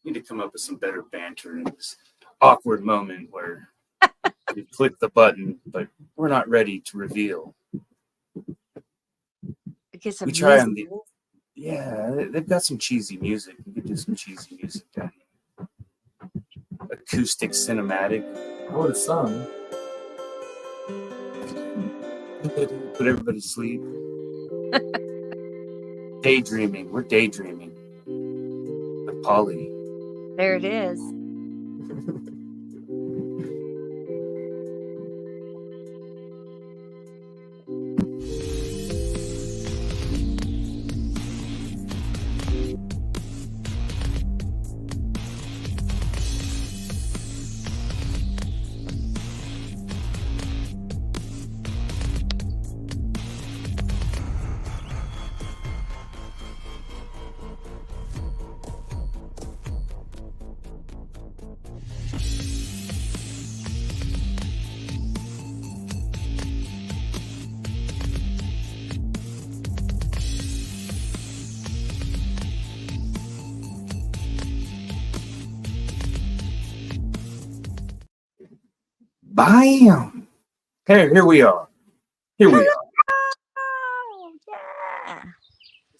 Need to come up with some better banter in this awkward moment where you click the button, but we're not ready to reveal. We try on the. Yeah, they've got some cheesy music. We could do some cheesy music down here. Acoustic cinematic. I would have sung. Put everybody to sleep. Daydreaming. We're daydreaming. With Polly. There it is. Bam! Here we are. Here we are. Oh, yeah.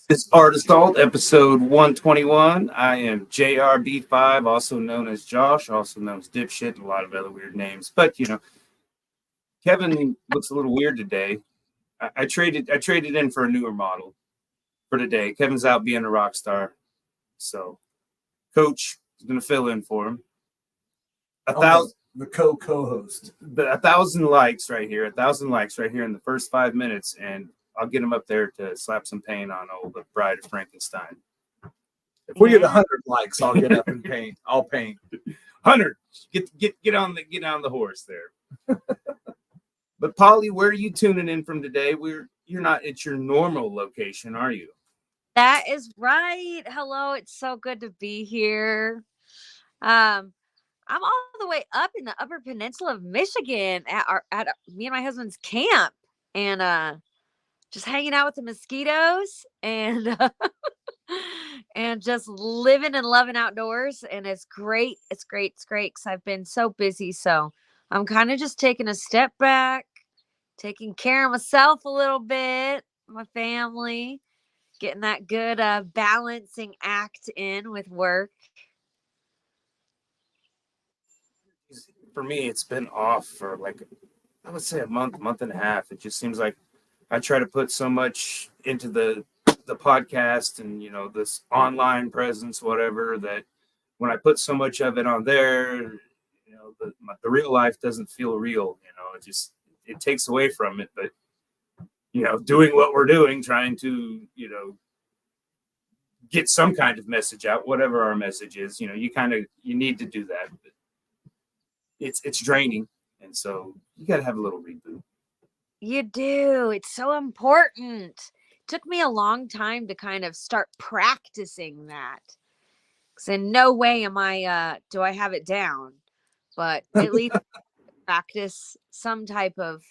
This is Art Assault, episode 121. I am JRB5, also known as Josh, also known as Dipshit, and a lot of other weird names. But, you know, Kevin looks a little weird today. I traded in for a newer model for today. Kevin's out being a rock star. So, Coach is going to fill in for him. The co-host. 1,000 likes right here. 1,000 likes right here in the first 5 minutes, and I'll get him up there to slap some paint on old The Bride of Frankenstein. If we get 100 likes, I'll get up and paint. I'll paint. 100. Get on the horse there. But Polly, where are you tuning in from today? You're not at your normal location, are you? That is right. Hello, it's so good to be here. I'm all the way up in the Upper Peninsula of Michigan at me and my husband's camp, and just hanging out with the mosquitoes and and just living and loving outdoors. And it's great. It's great. It's great because I've been so busy. So I'm kind of just taking a step back, taking care of myself a little bit, my family, getting that good balancing act in with work. For me, it's been off for like, I would say a month and a half. It just seems like I try to put so much into the podcast and, you know, this online presence, whatever, that when I put so much of it on there, you know, the real life doesn't feel real. You know, it takes away from it. But, you know, doing what we're doing, trying to, you know, get some kind of message out, whatever our message is, you know, you need to do that. But it's draining, and so you got to have a little reboot. You do. It's so important. It took me a long time to kind of start practicing that. Because in no way do I have it down, but at least practice some type of,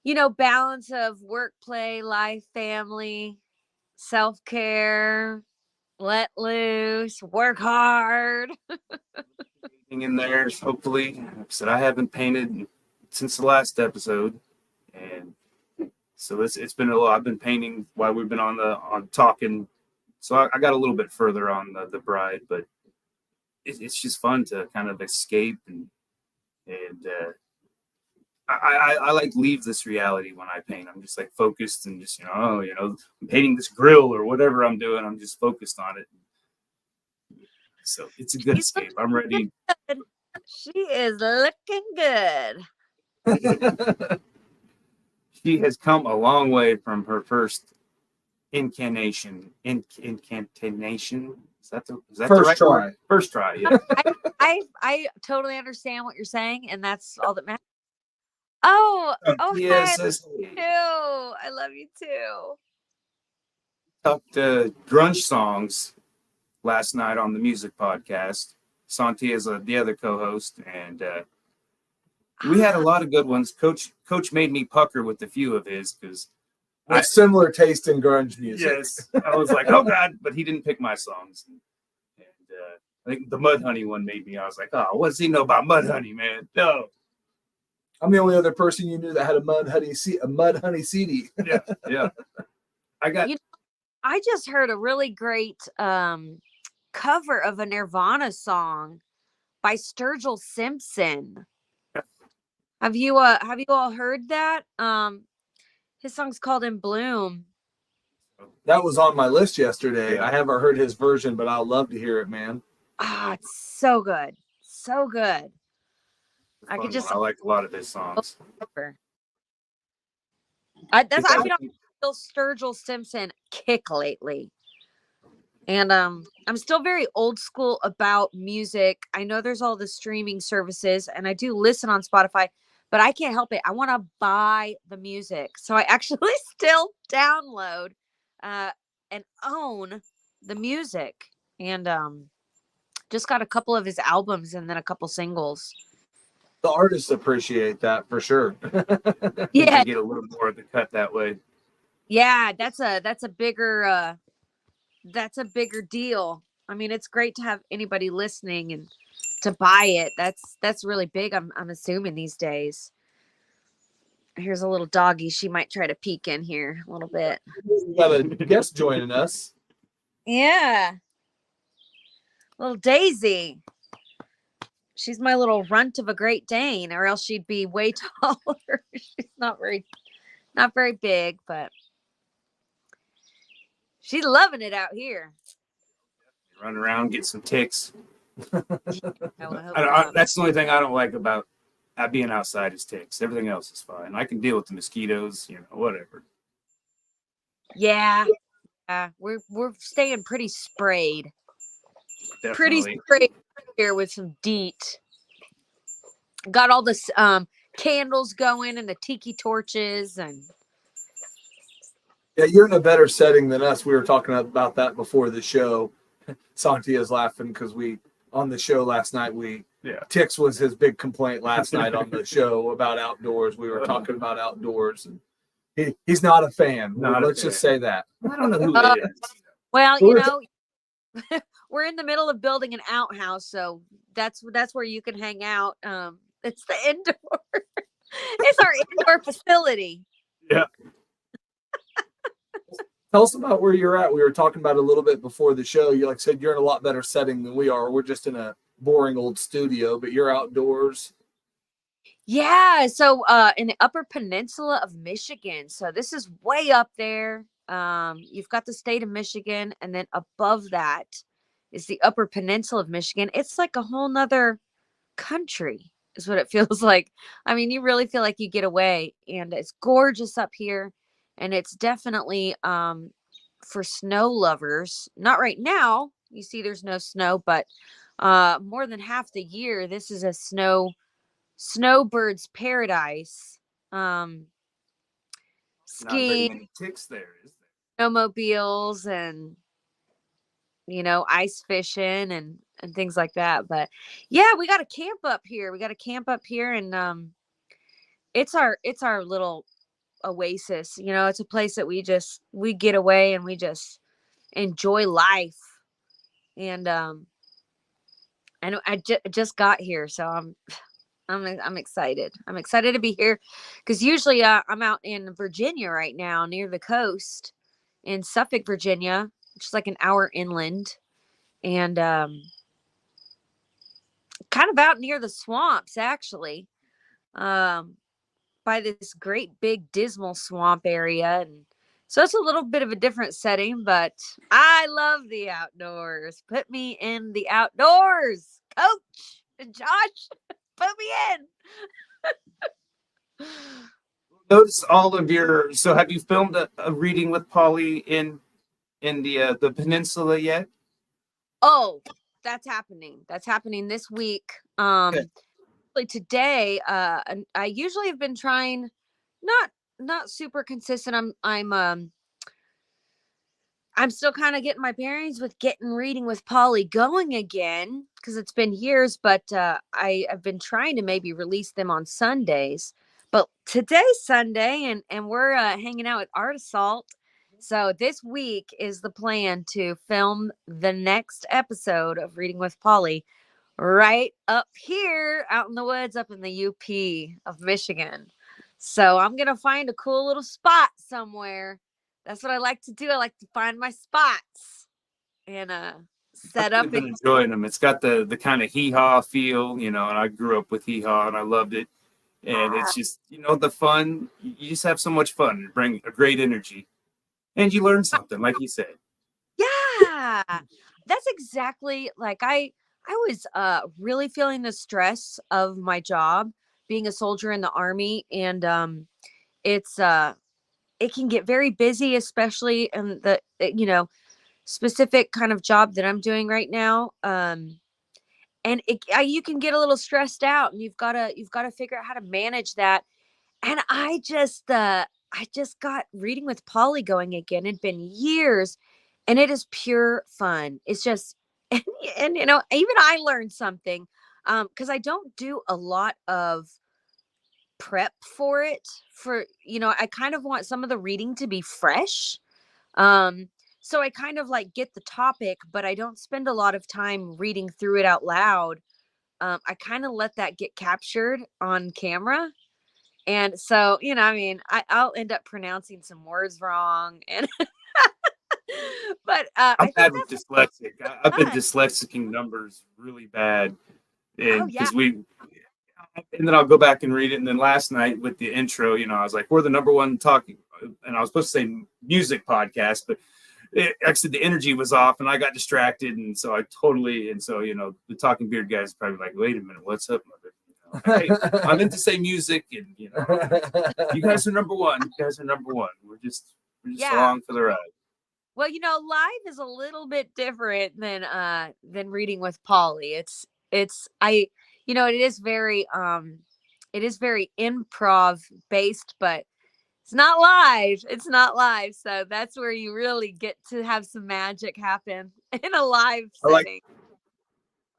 you know, balance of work, play, life, family, self-care, let loose, work hard. In there, hopefully. Like I said, I haven't painted since the last episode, and so it's been a lot. I've been painting while we've been on talking, so I got a little bit further on the Bride, but it's just fun to kind of escape and I like leave this reality when I paint. I'm just like focused and just, I'm painting this grill or whatever I'm doing. I'm just focused on it. So it's a good escape. I'm ready. She is looking good. She has come a long way from her first incantation. Incantation. Is that first the right try? Word? First try. Yeah. I totally understand what you're saying, and that's all that matters. Oh, yes, hi, I love you too. Talked grunge songs last night on the music podcast. Santi is the other co-host, and we had a lot of good ones. Coach made me pucker with a few of his because with similar taste in grunge music. Yes, I was like, oh God, but he didn't pick my songs. And I think the Mudhoney one made me. I was like, oh, what does he know about Mudhoney, man? No. I'm the only other person you knew that had a Mudhoney CD. Yeah. I got. I just heard a really great cover of a Nirvana song by Sturgill Simpson. Have you all heard that? His song's called In Bloom. That was on my list yesterday. Yeah. I haven't heard his version, but I'll love to hear it, man. Ah, it's so good. So good. I could just I like a lot of his songs. I've been on Bill Sturgill Simpson kick lately. And I'm still very old school about music. I know there's all the streaming services and I do listen on Spotify, but I can't help it. I want to buy the music. So I actually still download and own the music. And just got a couple of his albums and then a couple singles. The artists appreciate that for sure. Yeah, They get a little more of the cut that way. yeah, that's a bigger deal. I mean, it's great to have anybody listening and to buy it. That's really big. I'm assuming these days. Here's a little doggy. She might try to peek in here a little bit. We got a guest joining us. Yeah. Little Daisy. She's my little runt of a Great Dane, or else she'd be way taller. She's not very big, but she's loving it out here. Run around, get some ticks. I That's the only thing I don't like about being outside is ticks. Everything else is fine. I can deal with the mosquitoes, whatever. Yeah. We're staying pretty sprayed. Definitely. Pretty sprayed here with some DEET. Got all this candles going and the tiki torches and Yeah, you're in a better setting than us. We were talking about that before the show. Santia's laughing because on the show last night, Tix was his big complaint last night on the show about outdoors. We were talking about outdoors and he's not a fan. Let's just say that. I don't know who it is. Well, we're in the middle of building an outhouse, so that's where you can hang out. It's the indoor. It's our indoor facility. Yeah. Tell us about where you're at. We were talking about it a little bit before the show. You said you're in a lot better setting than we are. We're just in a boring old studio, but you're outdoors. Yeah, so in the Upper Peninsula of Michigan. So this is way up there. You've got the state of Michigan, and then above that is the Upper Peninsula of Michigan. It's like a whole nother country is what it feels like. I mean, you really feel like you get away, and it's gorgeous up here. And it's definitely for snow lovers. Not right now. You see there's no snow, but more than half the year, this is a snowbird's paradise. Not very Ski, many ticks there, is snowmobiles, and ice fishing and things like that. But yeah, we got a camp up here. And it's our little oasis. It's a place that we get away and we just enjoy life. And I just got here, so I'm excited. I'm excited to be here because usually I'm out in Virginia right now near the coast in Suffolk, Virginia, which is like an hour inland, and kind of out near the swamps actually. By this great big dismal swamp area, and so it's a little bit of a different setting, but I love the outdoors. Put me in the outdoors, Coach Josh. Put me in. Notice all of your. So, have you filmed a reading with Polly in the peninsula yet? Oh, that's happening. That's happening this week. Today, I usually have been trying, not super consistent. I'm still kind of getting my bearings with getting reading with Polly going again because it's been years, but I have been trying to maybe release them on Sundays. But today's Sunday, and we're hanging out with Art Assault. So this week is the plan to film the next episode of Reading with Polly right up here out in the woods, up in the UP of Michigan. So I'm gonna find a cool little spot somewhere. That's what I like to do. I like to find my spots and set up. I've been enjoying them. It's got the kind of hee-haw feel, and I grew up with hee-haw and I loved it. And it's just, the fun. You just have so much fun. Bring a great energy. And you learn something, like you said. Yeah, that's exactly like I was really feeling the stress of my job being a soldier in the Army, and it's it can get very busy, especially in the specific kind of job that I'm doing right now. And you can get a little stressed out, and you've got to figure out how to manage that. And I just got Reading with Polly going again. It'd been years, and it is pure fun. It's just and even I learned something because I don't do a lot of prep for it. I kind of want some of the reading to be fresh. So I kind of like get the topic, but I don't spend a lot of time reading through it out loud. I kind of let that get captured on camera. And so, I'll end up pronouncing some words wrong. And but I'm I bad think with that's dyslexic. I've been fun. dyslexicing numbers really bad. Oh And yeah. and then I'll go back and read it. And then last night with the intro, I was like, we're the number one talking, and I was supposed to say music podcast, but actually the energy was off and I got distracted. And so the Talking Beard guy is probably like, wait a minute, what's up, mother? Hey, I meant to say music, and you guys are number one. You guys are number one. We're just along for the ride. Well, live is a little bit different than Reading with Polly. It is very improv based, but it's not live. It's not live. So that's where you really get to have some magic happen in a live setting.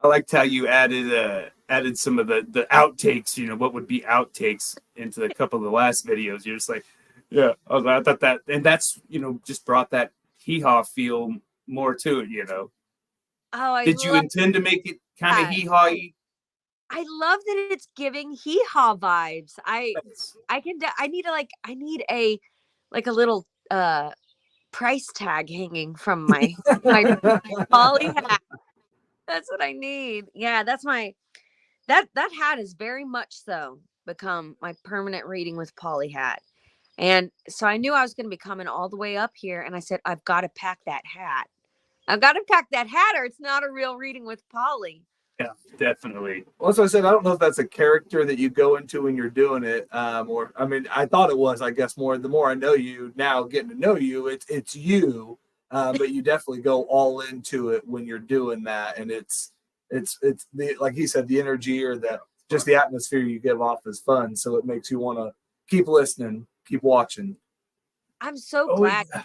I liked how you added some of the outtakes, what would be outtakes into a couple of the last videos. You're just like, yeah, I thought that, and that's, just brought that hee-haw feel more to it, Oh, Did you intend to make it kind of hee-haw-y? I love that it's giving hee-haw vibes. I need a little price tag hanging from my Polly hat. That's what I need. Yeah, that's that hat is very much so become my permanent Reading with Polly hat. And so I knew I was going to be coming all the way up here, and I said, I've got to pack that hat. I've got to pack that hat, or it's not a real Reading with Polly. Yeah, definitely. Well, that's what I said. I don't know if that's a character that you go into when you're doing it, I thought it was. I guess the more I know you now, getting to know you, it's you. But you definitely go all into it when you're doing that, and it's the, like he said, the energy or just the atmosphere you give off is fun, so it makes you want to keep listening, keep watching. I'm so glad. Yeah.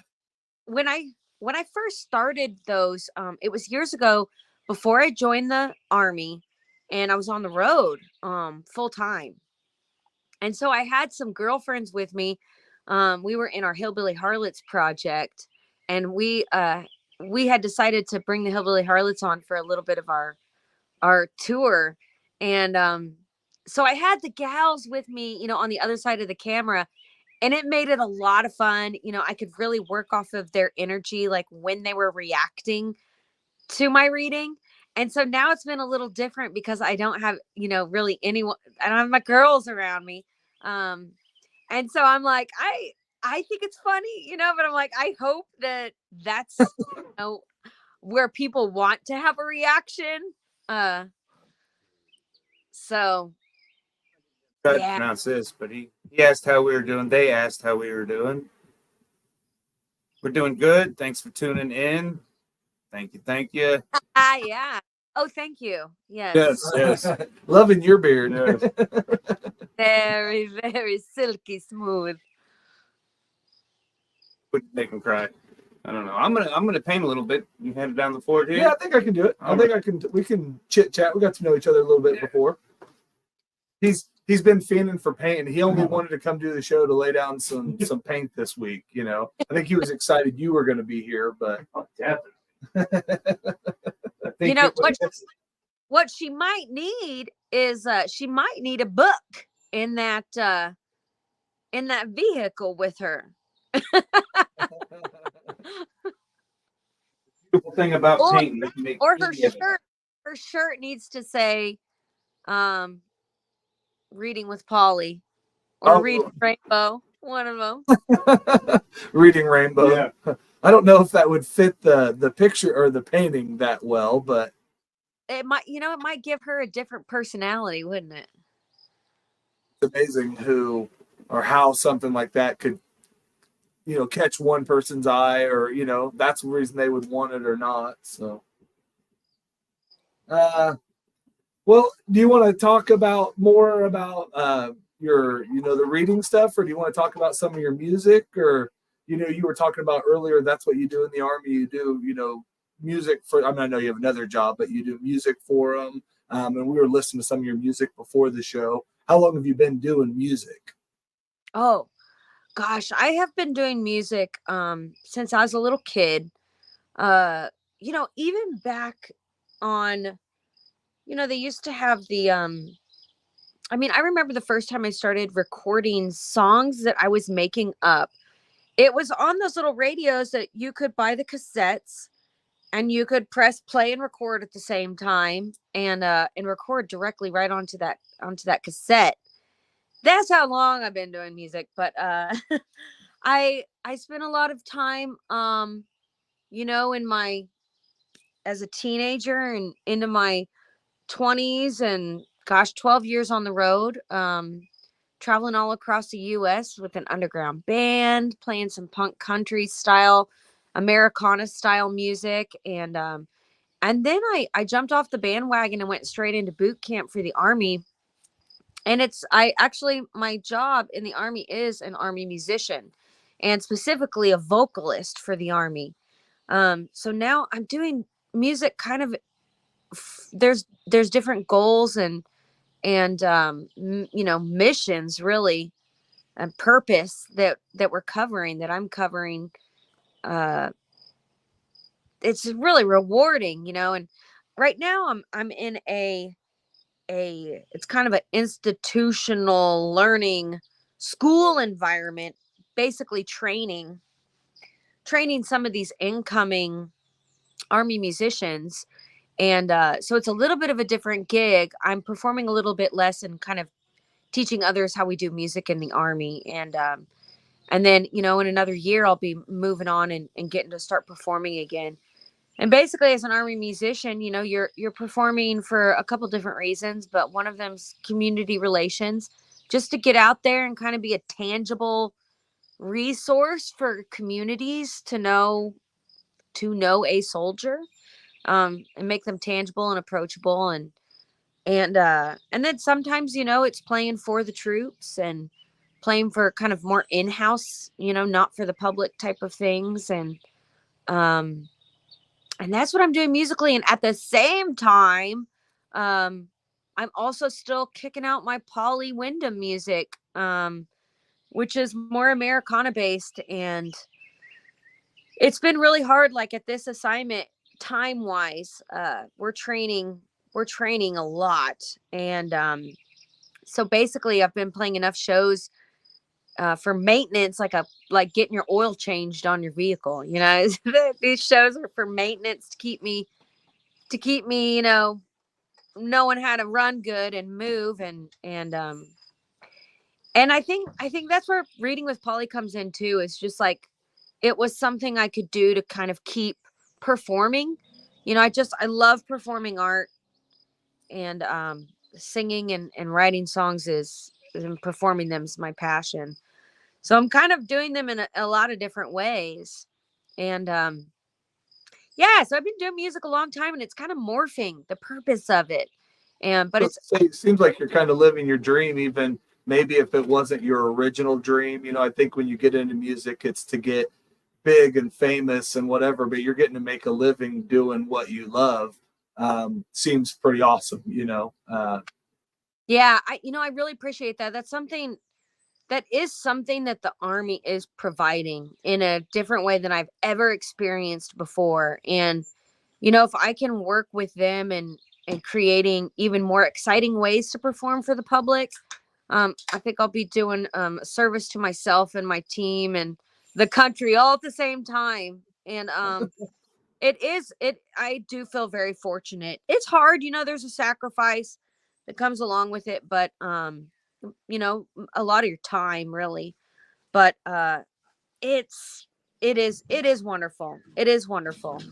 When I first started those, it was years ago before I joined the Army, and I was on the road full time, and so I had some girlfriends with me. We were in our Hillbilly Harlots project. And we had decided to bring the Hillbilly Harlots on for a little bit of our tour. And so I had the gals with me, on the other side of the camera, and it made it a lot of fun. I could really work off of their energy, like when they were reacting to my reading. And so now it's been a little different because I don't have, really anyone. I don't have my girls around me. And so I'm like, I think it's funny, but I'm like, I hope that's where people want to have a reaction. So Try to pronounce this, but he asked how we were doing. They asked how we were doing. We're doing good. Thanks for tuning in. Thank you. Yeah. Oh, thank you. Yes. Loving your beard. Yes. Very, very silky smooth. Wouldn't make him cry. I don't know. I'm gonna paint a little bit. You head down the floor here. Yeah, I think I can do it. We can chit chat. We got to know each other a little bit before. he's been fiending for paint. He only wanted to come do the show to lay down some paint this week. You know, I think he was excited you were going to be here, but I think You know what she might need is she might need a book in that vehicle with her. beautiful thing about Or- painting, they can make Or her easy- shirt. Her shirt needs to say reading with Polly or reading Rainbow. One of them. Reading Rainbow. Yeah. I don't know if that would fit the picture or the painting that well, but It might give her a different personality, wouldn't it? it's amazing who or how something like that could, catch one person's eye, or that's the reason they would want it or not. So, well, do you want to talk more about your the reading stuff, or do you want to talk about some of your music, or you were talking about earlier that's what you do in the Army? You do music for, I mean, I know you have another job, but you do music for them. And we were listening to some of your music before the show. How long have you been doing music? Oh gosh, I have been doing music since I was a little kid. Even back on, they used to have the I remember the first time I started recording songs that I was making up. It was on those little radios that you could buy the cassettes and you could press play and record at the same time and record directly right onto that cassette. That's how long I've been doing music. But I spent a lot of time in my as a teenager and into my 20s, and gosh, 12 years on the road, traveling all across the US with an underground band, playing some punk country style, Americana style music. And then I jumped off the bandwagon and went straight into boot camp for the Army. And my job in the Army is an Army musician, and specifically a vocalist for the Army. So now I'm doing music kind of, there's different goals and missions really, and purpose that I'm covering. It's really rewarding, and right now I'm in it's kind of an institutional learning school environment, basically training some of these incoming Army musicians. And so it's a little bit of a different gig. I'm performing a little bit less and kind of teaching others how we do music in the Army. And then, in another year, I'll be moving on and getting to start performing again. And basically, as an Army musician, you're performing for a couple different reasons, but one of them's community relations, just to get out there and kind of be a tangible resource for communities to know a soldier, and make them tangible and approachable. And then sometimes, it's playing for the troops and playing for kind of more in-house, not for the public type of things. And that's what I'm doing musically. And at the same time, I'm also still kicking out my Polly Windham music, which is more Americana based. And it's been really hard. Like at this assignment, time wise, we're training a lot. And so basically I've been playing enough shows for maintenance, like getting your oil changed on your vehicle. These shows are for maintenance to keep me knowing how to run good and move. And I think that's where reading with Polly comes in too. It's just like it was something I could do to kind of keep performing. I love performing art, and singing and writing songs and performing them is my passion. So I'm kind of doing them in a lot of different ways. And so I've been doing music a long time, and it's kind of morphing the purpose of it. But it seems like you're kind of living your dream, even maybe if it wasn't your original dream. I think when you get into music, it's to get big and famous and whatever, but you're getting to make a living doing what you love. Seems pretty awesome, Yeah, I really appreciate that. That is something that the Army is providing in a different way than I've ever experienced before. And, if I can work with them and creating even more exciting ways to perform for the public, I think I'll be doing a service to myself and my team and the country all at the same time. And I do feel very fortunate. It's hard, there's a sacrifice that comes along with it, but a lot of your time really. But it's it is wonderful. It is wonderful.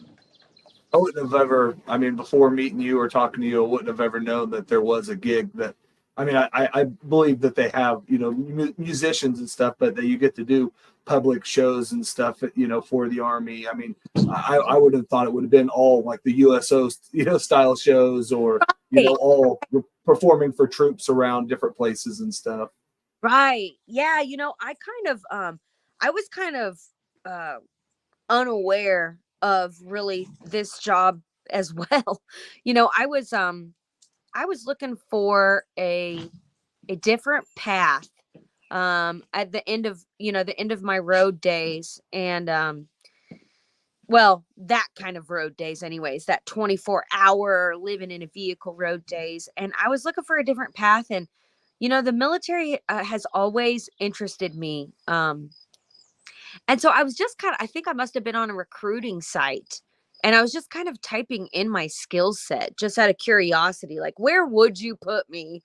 I wouldn't have ever, I mean, before meeting you or talking to you, I wouldn't have ever known that there was a gig that, I mean, I believe that they have, musicians and stuff, but that you get to do public shows and stuff, for the Army. I mean, I would have thought it would have been all like the USO, style shows or, Right. all performing for troops around different places and stuff. Right. Yeah, I was kind of uh unaware of really this job as well. I was looking for a different path at the end of my road days. And well, that kind of road days anyways, that 24-hour living in a vehicle road days. And I was looking for a different path. And the military has always interested me. And so I was just I think I must have been on a recruiting site, and I was just kind of typing in my skill set just out of curiosity, like, where would you put me?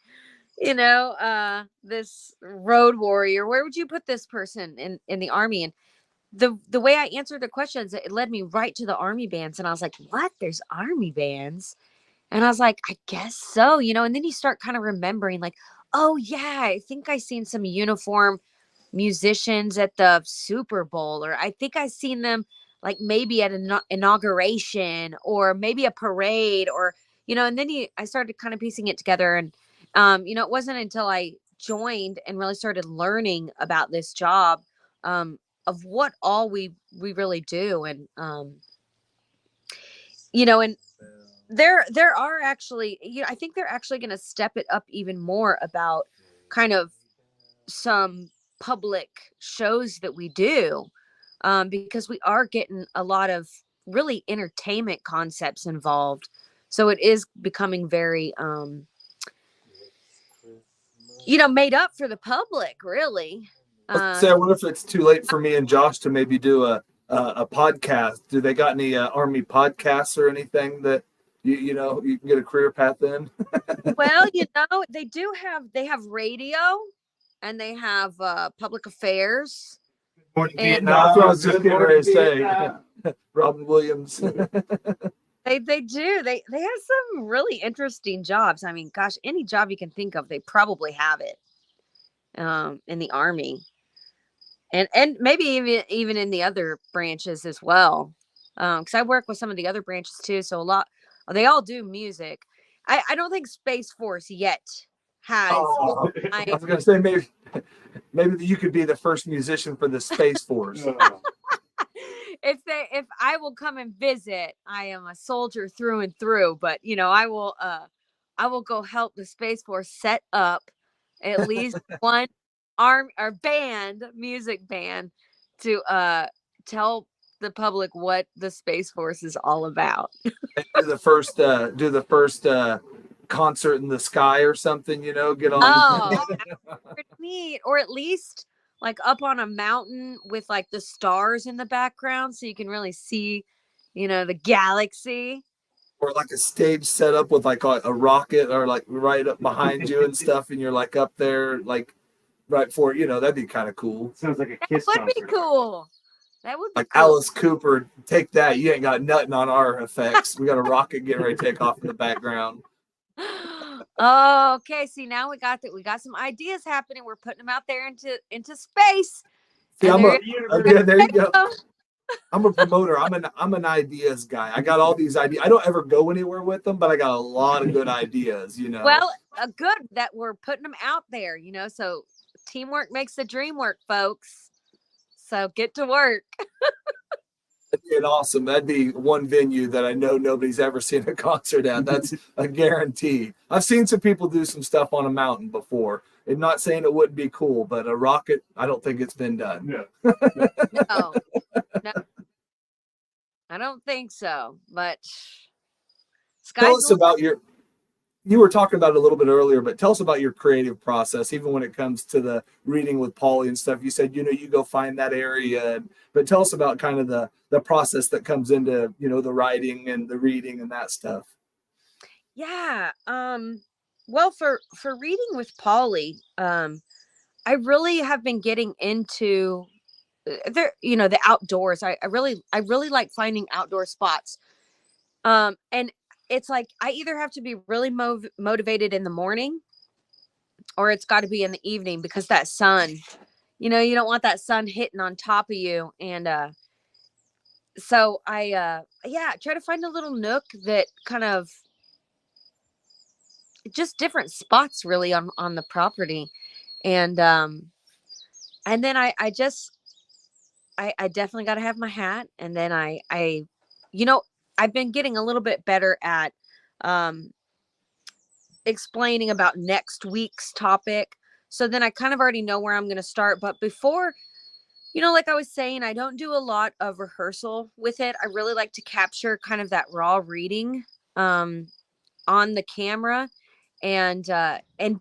This road warrior, where would you put this person in the Army? And the way I answered the questions, it led me right to the Army bands. And I was like, what? There's Army bands? And I was like, I guess so, and then you start kind of remembering, like, oh yeah, I think I seen some uniform musicians at the Super Bowl, or I think I seen them like maybe at an inauguration or maybe a parade, or and then I started kind of piecing it together. And it wasn't until I joined and really started learning about this job, of what all we really do. And and there are actually, I think they're actually going to step it up even more about kind of some public shows that we do, because we are getting a lot of really entertainment concepts involved. So it is becoming very, made up for the public, really. Say, I wonder if it's too late for me and Josh to maybe do a podcast. Do they got any Army podcasts or anything that you can get a career path in? Well, they have radio, and they have public affairs. Morning, And Vietnam. That's what I was just Good getting ready to say. Vietnam. Robin Williams. They do. They have some really interesting jobs. I mean, gosh, any job you can think of, they probably have it in the Army. And maybe even in the other branches as well. Because I work with some of the other branches too. So they all do music. I don't think Space Force yet has. Oh, I was gonna say maybe you could be the first musician for the Space Force. If I will come and visit, I am a soldier through and through. But I will go help the Space Force set up at least one music band to tell the public what the Space Force is all about. do the first concert in the sky or something, get on. Oh, neat. Or at least like up on a mountain with like the stars in the background, so you can really see, the galaxy. Or like a stage set up with like a rocket or like right up behind you and stuff, and you're like up there, like right for that'd be kind of cool. Sounds like a That Kiss would concert. be cool. That would be Like cool. Alice Cooper, take that. You ain't got nothing on our effects. We got a rocket getting ready to take off in the background. Oh, okay. See, now we got some ideas happening. We're putting them out there into space. See, And there you go. I'm a promoter. I'm an ideas guy. I got all these ideas. I don't ever go anywhere with them, but I got a lot of good ideas. Well, good that we're putting them out there. So teamwork makes the dream work, folks. So get to work. That'd be awesome. That'd be one venue that I know nobody's ever seen a concert at. That's a guarantee. I've seen some people do some stuff on a mountain before. I'm not saying it wouldn't be cool, but a rocket, I don't think it's been done. Yeah. No, no, I don't think so. But Tell sky's us the about you were talking about it a little bit earlier, but tell us about your creative process, even when it comes to the reading with Polly and stuff. You said, you go find that area, but tell us about kind of the process that comes into, the writing and the reading and that stuff. Yeah. Well, for reading with Polly, I really have been getting into the outdoors. I really like finding outdoor spots. And it's like I either have to be really motivated in the morning, or it's got to be in the evening, because that sun, you don't want that sun hitting on top of you. And so I try to find a little nook that kind of just different spots really on the property. And then I definitely got to have my hat. And then I've been getting a little bit better at explaining about next week's topic. So then I kind of already know where I'm going to start. But before, like I was saying, I don't do a lot of rehearsal with it. I really like to capture kind of that raw reading on the camera, and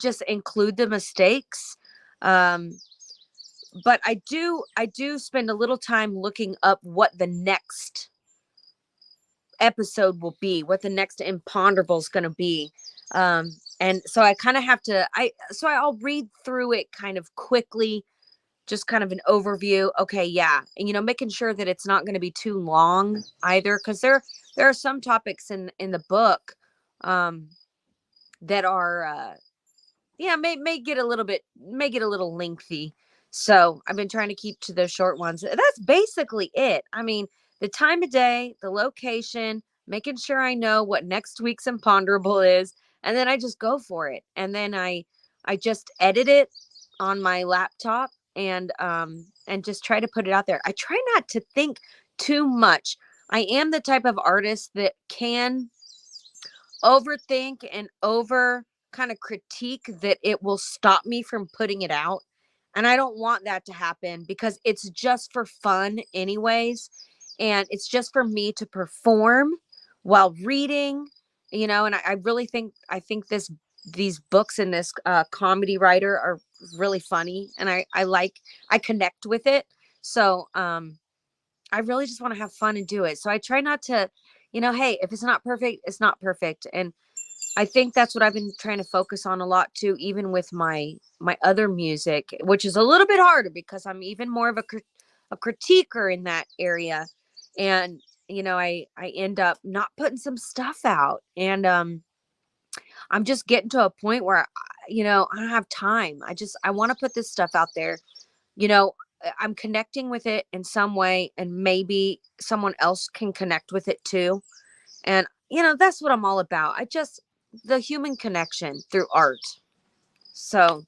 just include the mistakes. But I do spend a little time looking up what the next episode will be, what the next imponderable is going to be. And so I kind of have to, I'll read through it kind of quickly, just kind of an overview. Okay. Yeah. And, making sure that it's not going to be too long either. Cause there are some topics in the book, that are, may get a little lengthy. So I've been trying to keep to those short ones. That's basically it. I mean, the time of day, the location, making sure I know what next week's imponderable is, and then I just go for it. And then I just edit it on my laptop, and just try to put it out there. I try not to think too much. I am the type of artist that can overthink and over kind of critique that it will stop me from putting it out. And I don't want that to happen, because it's just for fun anyways. And it's just for me to perform while reading, and I really think, these books and this comedy writer are really funny, and I connect with it. So, I really just want to have fun and do it. So I try not to, hey, if it's not perfect, it's not perfect. And I think that's what I've been trying to focus on a lot too, even with my other music, which is a little bit harder because I'm even more of a critiquer in that area. And, I end up not putting some stuff out, and I'm just getting to a point where, I don't have time. I want to put this stuff out there. I'm connecting with it in some way, and maybe someone else can connect with it too. And, that's what I'm all about. The human connection through art. So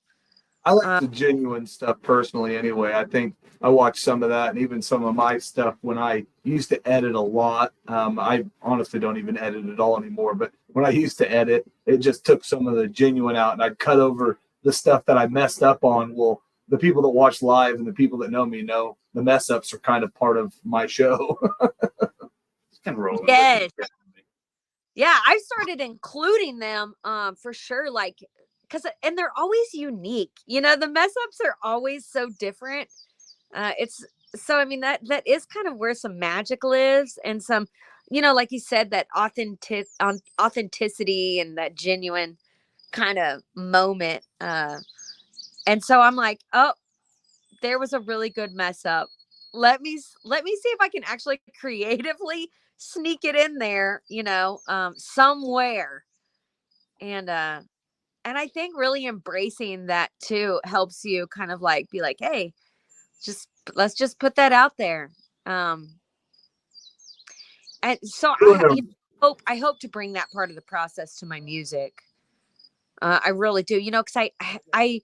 I like the genuine stuff personally anyway. I think I watched some of that, and even some of my stuff when I used to edit a lot. I honestly don't even edit at all anymore, but when I used to edit, it just took some of the genuine out, and I'd cut over the stuff that I messed up on. Well, the people that watch live and the people that know me know the mess ups are kind of part of my show. It's kind of rolling. Yes. Yeah, I started including them for sure, like, and they're always unique. The mess ups are always so different. It's so, I mean, that is kind of where some magic lives, and some, like you said, that authenticity and that genuine kind of moment. And so I'm like, oh, there was a really good mess up. Let me see if I can actually creatively sneak it in there, somewhere. And I think really embracing that too helps you kind of like be like, hey, let's just put that out there. And so I hope to bring that part of the process to my music. I really do, because I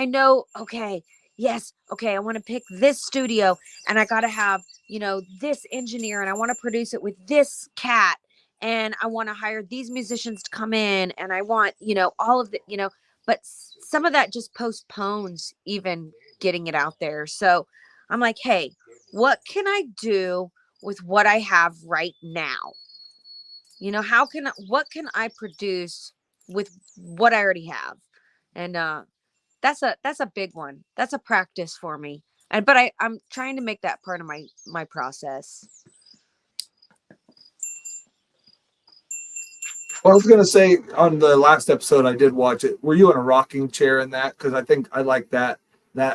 know, okay, yes, okay, I want to pick this studio, and I got to have, this engineer, and I want to produce it with this cat, and I want to hire these musicians to come in, and I want, all of the, but some of that just postpones even getting it out there. So I'm like, hey, what can I do with what I have right now? What can I produce with what I already have? And that's a big one. That's a practice for me. But I'm trying to make that part of my process. Well, I was gonna say on the last episode I did watch it. Were you in a rocking chair in that? Because I think I like that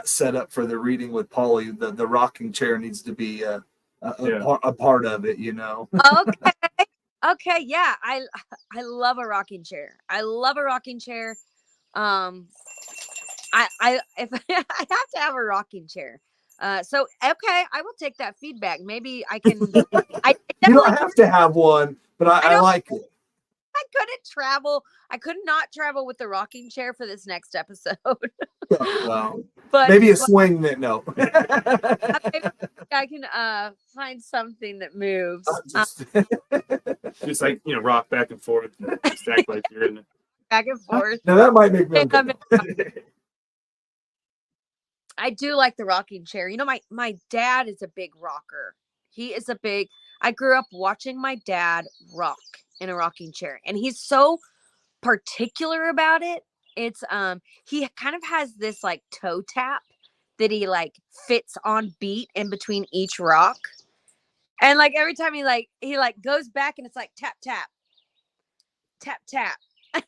setup for the reading with Polly. The rocking chair needs to be a part of it. Okay. Okay, yeah. I love a rocking chair. I love a rocking chair. Um I if I have to have a rocking chair. So okay, I will take that feedback. Maybe I can. I You don't definitely. have to have one, but I I don't. like it. I couldn't travel. I could not travel with the rocking chair for this next episode. Well, but maybe a but swing that no. maybe I can find something that moves. Just like rock back and forth, and just act like you're in. Back and forth. Now that might make me uncomfortable. I do like the rocking chair. My dad is a big rocker. He is a big. I grew up watching my dad rock in a rocking chair, and he's so particular about it. It's he kind of has this like toe tap that he like fits on beat in between each rock. And like every time he goes back and it's like tap tap tap tap. Is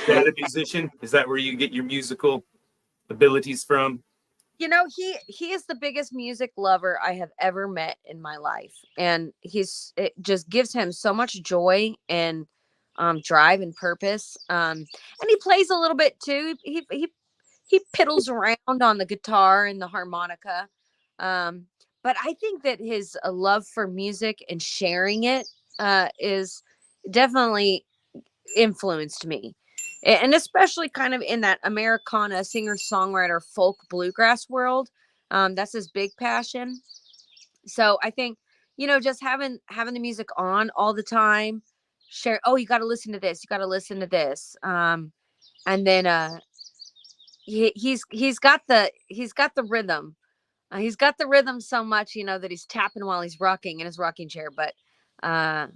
that a musician? Is that where you get your musical abilities from? He is the biggest music lover I have ever met in my life, and it just gives him so much joy and drive and purpose. And he plays a little bit too. He piddles around on the guitar and the harmonica. But I think that his love for music and sharing it is definitely influenced me. And especially kind of in that Americana singer-songwriter folk bluegrass world. That's his big passion. So I think, just having the music on all the time, share, oh, you got to listen to this, you got to listen to this. And then he's got the rhythm. He's got the rhythm so much, that he's tapping while he's rocking in his rocking chair. But yeah,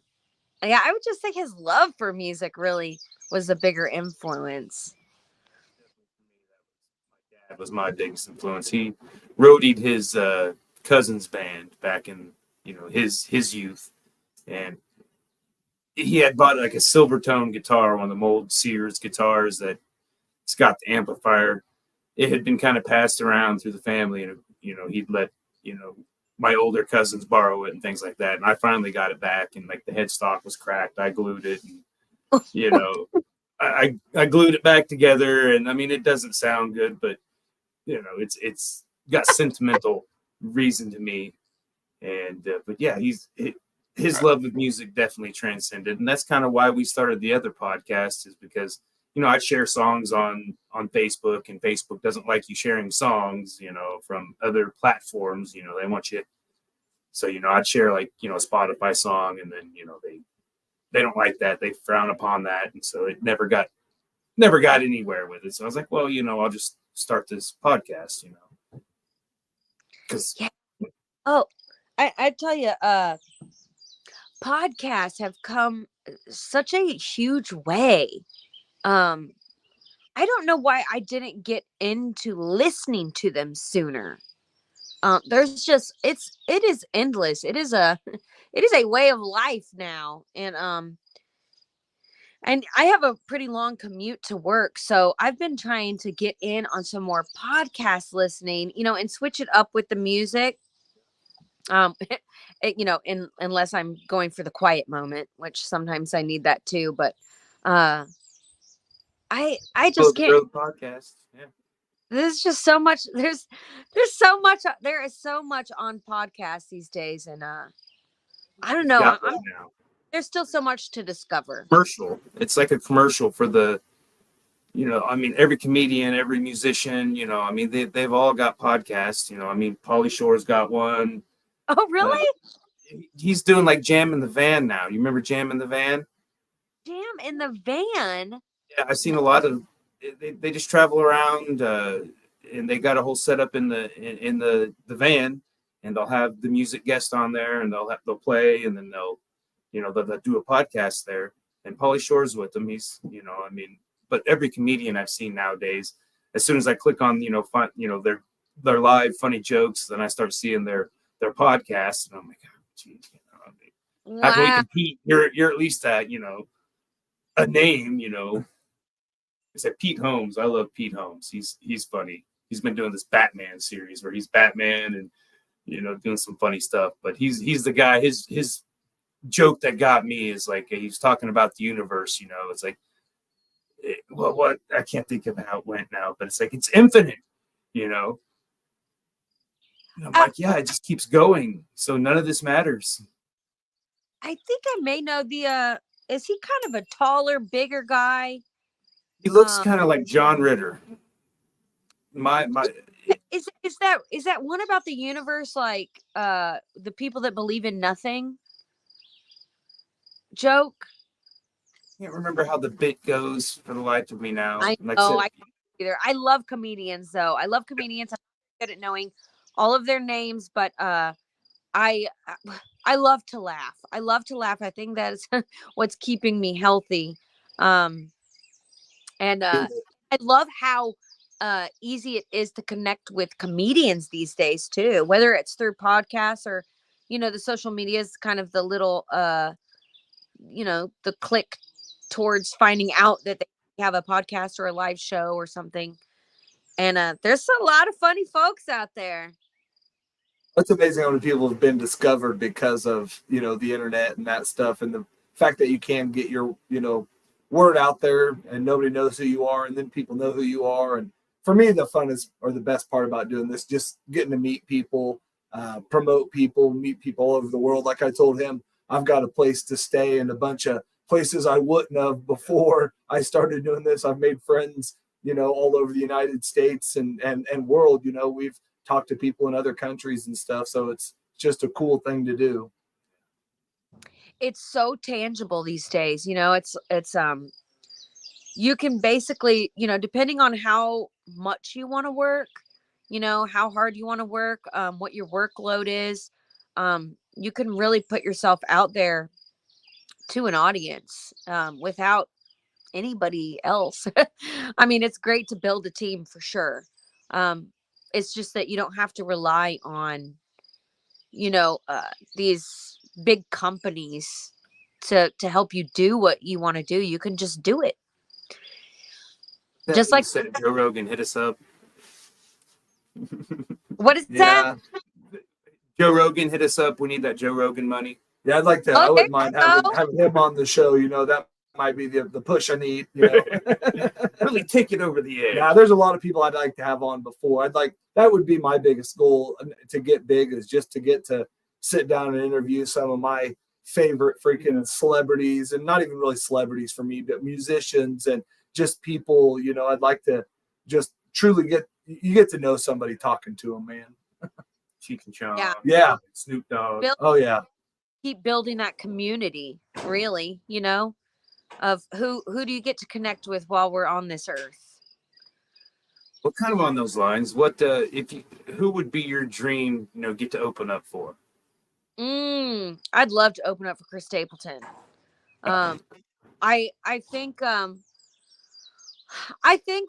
I would just say his love for music really was a bigger influence. That was my biggest influence. He roadied his cousin's band back in his youth, and he had bought like a Silvertone guitar, one of the old Sears guitars that it's got the amplifier. It had been kind of passed around through the family, and he'd let my older cousins borrow it and things like that. And I finally got it back, and like the headstock was cracked. I glued it, and I glued it back together. And I mean, it doesn't sound good, but it's got sentimental reason to me. And but yeah, his love of music definitely transcended, and that's kind of why we started the other podcast, is because I'd share songs on Facebook, and Facebook doesn't like you sharing songs from other platforms. They want you, so I'd share like a Spotify song, and then they don't like that, they frown upon that, and so it never got anywhere with it. So I was like, well, I'll just start this podcast, because Yeah. Oh, I tell you, podcasts have come such a huge way. I don't know why I didn't get into listening to them sooner. There's just it is endless. It is a way of life now. And I have a pretty long commute to work, so I've been trying to get in on some more podcast listening, and switch it up with the music. Unless I'm going for the quiet moment, which sometimes I need that too. But I just can't. podcast. Yeah. There's just so much. There's so much. There is so much on podcasts these days, and I don't know. Now. There's still so much to discover. Commercial. It's like a commercial for the You know, I mean, every comedian, every musician, you know, I mean, they've all got podcasts. You know, I mean, Pauly Shore's got one. Oh, Uh, really? he's doing like Jam in the Van now. You remember Jam in the Van? Jam in the van. Yeah, I've seen a lot of. They just travel around, and they got a whole setup in the van, and they'll have the music guest on there, and they'll play, and then they'll do a podcast there. And Pauly Shore's with them. He's, you know, I mean, but every comedian I've seen nowadays, as soon as I click on, their live funny jokes, then I start seeing their podcasts, and I'm like, oh, geez, you know, I mean, how can we Wow. compete? You're at least at, a name, I said Pete Holmes. I love Pete Holmes. He's funny. He's been doing this Batman series where he's Batman and, doing some funny stuff. But he's the guy. His joke that got me is like he's talking about the universe. It's like, what I can't think of how it went now, but it's like it's infinite. You know, and I'm like, yeah, it just keeps going. So none of this matters. I think I may know is he kind of a taller, bigger guy? He looks kind of like John Ritter. My Is that one about the universe, like the people that believe in nothing joke? I can't remember how the bit goes for the life of me now. I Like I know, said, I can't either. I love comedians though. I love comedians. I'm good at knowing all of their names, but I I love to laugh. I love to laugh. I think that is what's keeping me healthy. Um and I love how easy it is to connect with comedians these days too, whether it's through podcasts or the social media is kind of the little the click towards finding out that they have a podcast or a live show or something. And there's a lot of funny folks out there. It's amazing how many people have been discovered because of, the internet and that stuff, and the fact that you can get your, word out there and nobody knows who you are, and then people know who you are. And for me, the funnest or the best part about doing this, just getting to meet people, promote people, meet people all over the world. Like I told him, I've got a place to stay and a bunch of places I wouldn't have before I started doing this. I've made friends, all over the United States and world. We've talked to people in other countries and stuff. So it's just a cool thing to do. It's so tangible these days. It's you can basically, depending on how much you want to work, how hard you want to work, what your workload is, you can really put yourself out there to an audience without anybody else. I mean, it's great to build a team for sure. Um, it's just that you don't have to rely on, these big companies to help you do what you want to do. You can just do it. Just like said, Joe Rogan hit us up. What is that? Joe Rogan hit us up. We need that Joe Rogan money. Yeah, I'd like to. I wouldn't mind having him on the show. That might be the push I need. Really take it over the edge. Yeah, there's a lot of people I'd like to have on before. That would be my biggest goal to get big, is just to get to sit down and interview some of my favorite freaking celebrities, and not even really celebrities for me, but musicians and just people. I'd like to just truly get to know somebody talking to them, man. Cheech and Chong. Yeah. Snoop Dogg. Oh yeah. Keep building that community, really, of who do you get to connect with while we're on this earth. Well, kind of on those lines, who would be your dream, get to open up for? I'd love to open up for Chris Stapleton. I think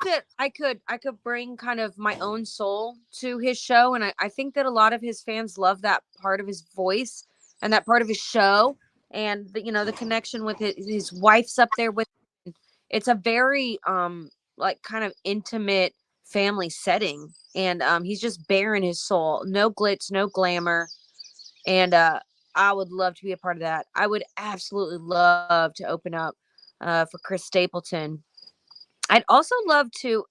that I could bring kind of my own soul to his show, and I think that a lot of his fans love that part of his voice and that part of his show, and the connection with his wife's up there with him. It's a very like kind of intimate family setting, and he's just bearing his soul, no glitz, no glamour, and I would love to be a part of that. I would absolutely love to open up for Chris Stapleton. I'd also love to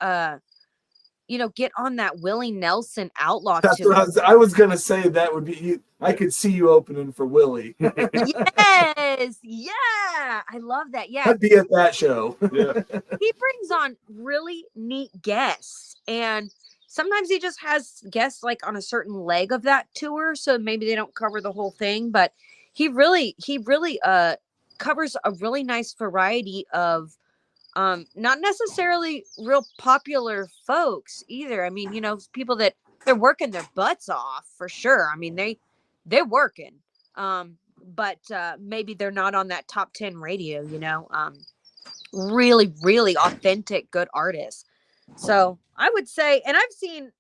get on that Willie Nelson Outlaw That's tour. what I was gonna say. That would be you. I could see you opening for Willie. Yes, yeah, I love that. Yeah, I'd be at that show. Yeah. he brings on really neat guests, and sometimes he just has guests like on a certain leg of that tour, so maybe they don't cover the whole thing, but he really covers a really nice variety of not necessarily real popular folks either. I mean, people that they're working their butts off for sure. I mean, they're working, but maybe they're not on that top 10 radio, really, really authentic, good artists. So I would say, and I've seen,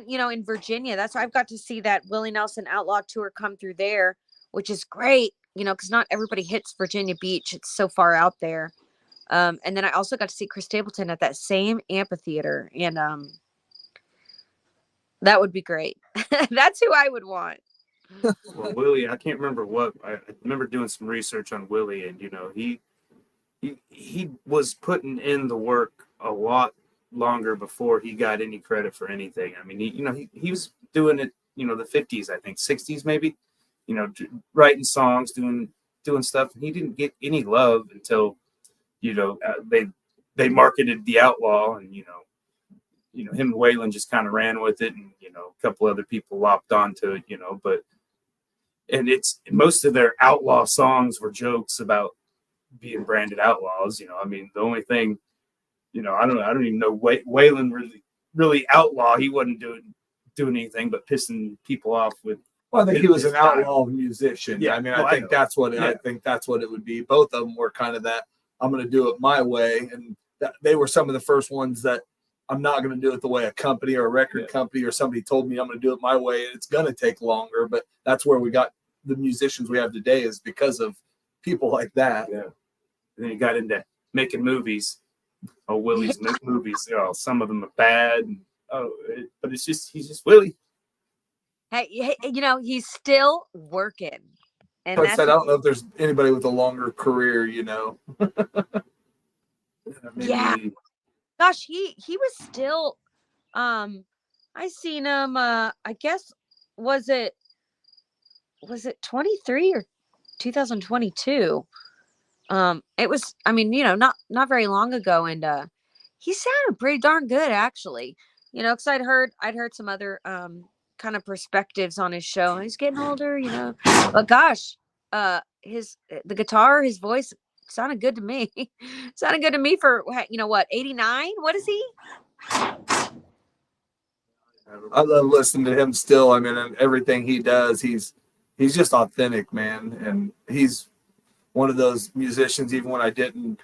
in Virginia, that's why I've got to see that Willie Nelson Outlaw tour come through there, which is great, because not everybody hits Virginia Beach. It's so far out there. And then I also got to see Chris Stapleton at that same amphitheater, and that would be great. That's who I would want. Well, Willie, I can't remember what I remember doing some research on Willie, and he was putting in the work a lot longer before he got any credit for anything. I mean, he was doing it, the 50s, I think, 60s maybe, writing songs, doing stuff. And he didn't get any love until, they marketed the Outlaw, and, him and Waylon just kind of ran with it, and, a couple other people lopped onto it, and it's most of their outlaw songs were jokes about being branded outlaws. I mean, the only thing, I don't even know, Waylon really outlaw. He wasn't doing anything but pissing people off with. Well, I think he was an outlaw musician. Yeah, I mean, I think that's what it would be. Both of them were kind of that. I'm going to do it my way, and they were some of the first ones that I'm not going to do it the way a company or a record company or somebody told me I'm going to do it my way, and it's going to take longer. But that's where we got the musicians we have today, is because of people like that. Yeah. And then he got into making movies. Oh, Willie's movies. Some of them are bad. But he's just Willie. Hey, he's still working. And Like I said, I don't know if there's anybody with a longer career, Yeah. Gosh, he was still, I seen him, I guess, was it 23 or 2022? It was, I mean, not very long ago, and he sounded pretty darn good, actually. Because I'd heard some other kind of perspectives on his show. He's getting older, but gosh, the guitar, his voice sounded good to me. Sounded good to me for what, 89? What is he? I love listening to him still. I mean, and everything he does, he's just authentic, man. And he's one of those musicians, even when I didn't,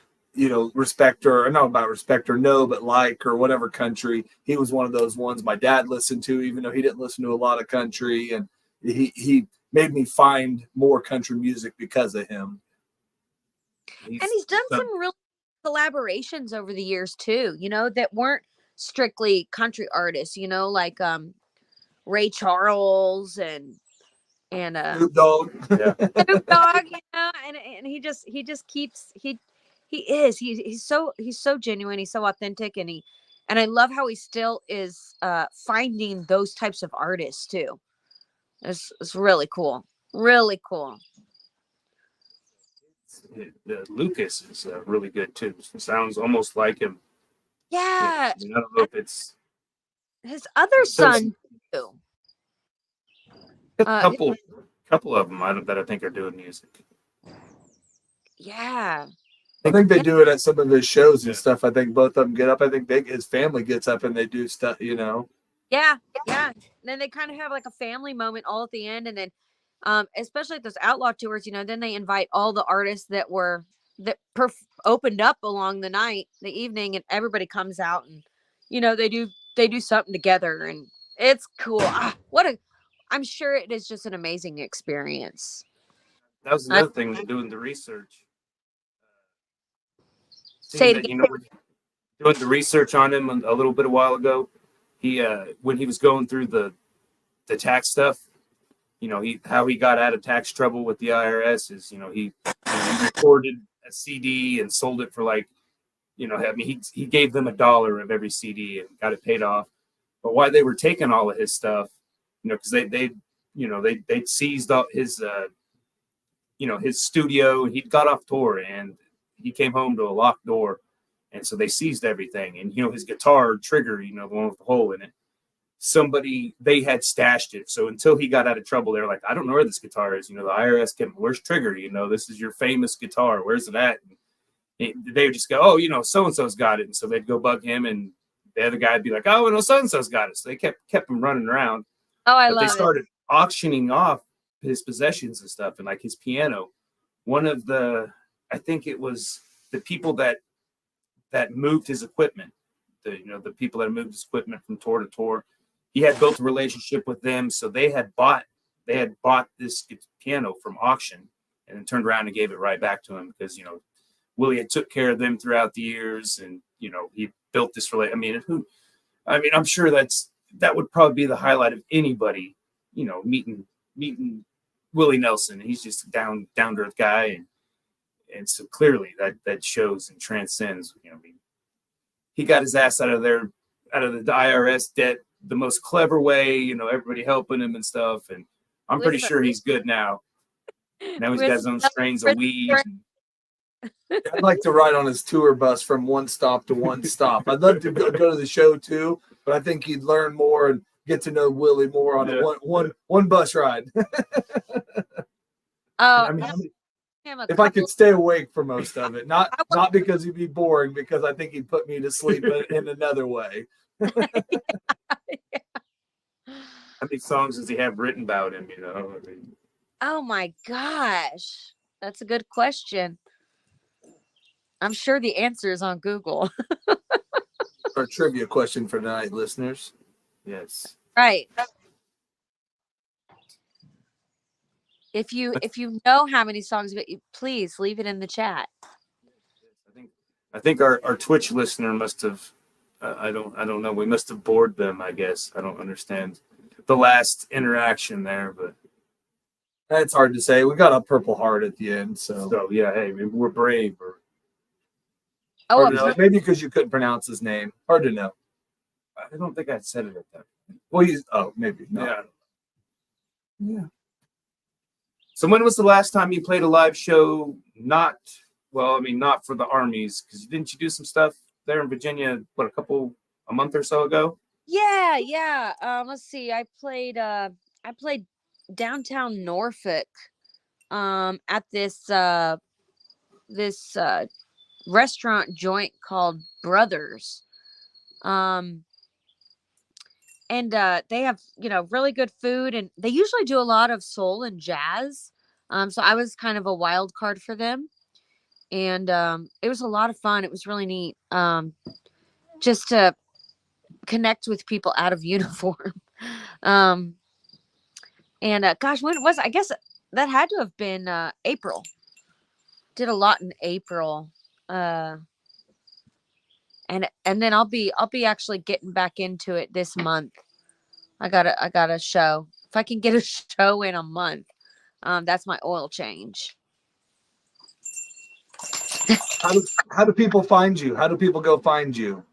respect or not about respect or know, but like, or whatever country, he was one of those ones my dad listened to, even though he didn't listen to a lot of country. And he made me find more country music because of him. And he's done some real collaborations over the years too, that weren't strictly country artists, like Ray Charles and Snoop Dogg. Yeah. Snoop Dogg, and he just keeps he's so genuine, he's so authentic, and I love how he still is finding those types of artists too. It's really cool. Really cool. Lucas is really good too. Sounds almost like him. Yeah. I don't know if it's his other son too. A couple of them that I think are doing music. Yeah. I think they do it at some of his shows and stuff. I think both of them get up. I think his family gets up and they do stuff, Yeah. And then they kind of have like a family moment all at the end, and then especially at those outlaw tours, then they invite all the artists that opened up along the night, the evening, and everybody comes out, and they do something together, and it's cool. I'm sure it is just an amazing experience. That was another thing when doing the research. Say it again. Doing the research on him a little bit a while ago, he when he was going through the tax stuff, how he got out of tax trouble with the IRS is, he recorded a CD and sold it for like you know, I mean, he gave them $1 of every CD and got it paid off. But why they were taking all of his stuff, you know, because they seized up his his studio, and he got off tour and he came home to a locked door, and so they seized everything. And his guitar trigger, the one with the hole in it, they had stashed it. So until he got out of trouble, they were like, I don't know where this guitar is. The IRS kept, where's Trigger? This is your famous guitar. Where's it at? And they would just go, oh, so-and-so's got it. And so they'd go bug him, and the other guy would be like, oh, no, so-and-so's got it. So they kept him running around. Oh, I but love they started auctioning off his possessions and stuff, and like his piano. One of I think it was the people that moved his equipment, the people that moved his equipment from tour to tour. He had built a relationship with them, so they had bought this piano from auction, and then turned around and gave it right back to him because Willie had took care of them throughout the years, and he built this relationship. I'm sure that would probably be the highlight of anybody, meeting Willie Nelson. He's just a down to earth guy, and so clearly that shows and transcends. He got his ass out of the IRS debt the most clever way. Everybody helping him and stuff, and I'm pretty sure he's good now. Now he's got his own strains of weed. I'd like to ride on his tour bus from one stop to one stop. I'd love to go to the show too, but I think he'd learn more and get to know Willie more on one bus ride. If I could stay awake for most of it, not because he'd be boring, because I think he'd put me to sleep in another way. How many songs does he have written about him? Oh my gosh, that's a good question. I'm sure the answer is on Google. Our trivia question for tonight, listeners. Yes. Right. If you know how many songs, but please leave it in the chat. I think our Twitch listener must have. I don't know. We must have bored them. I guess I don't understand the last interaction there, but that's hard to say. We got a Purple Heart at the end, so yeah. Hey, maybe we're brave, or maybe because you couldn't pronounce his name. Hard to know. I don't think I said it at that. Well, maybe no. Yeah. So when was the last time you played a live show? Not for the Armies, because didn't you do some stuff there in Virginia? A month or so ago? Yeah. Let's see. I played downtown Norfolk, at this restaurant joint called Brothers. And they have, really good food, and they usually do a lot of soul and jazz. So I was kind of a wild card for them, and it was a lot of fun. It was really neat, just to connect with people out of uniform. And gosh, when was, I guess that had to have been April. Did a lot in April. And then I'll be actually getting back into it this month. I got a show. If I can get a show in a month, that's my oil change. How do people find you? How do people go find you?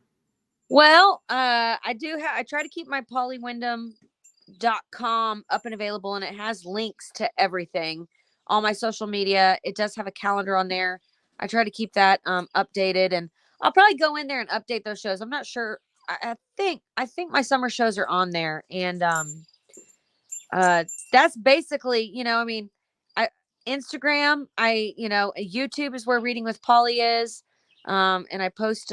Well, I try to keep my pollywindham.com up and available, and it has links to everything, all my social media. It does have a calendar on there. I try to keep that updated, and I'll probably go in there and update those shows. I'm not sure. I think my summer shows are on there, and that's basically, Instagram. YouTube is where Reading with Polly is, and I post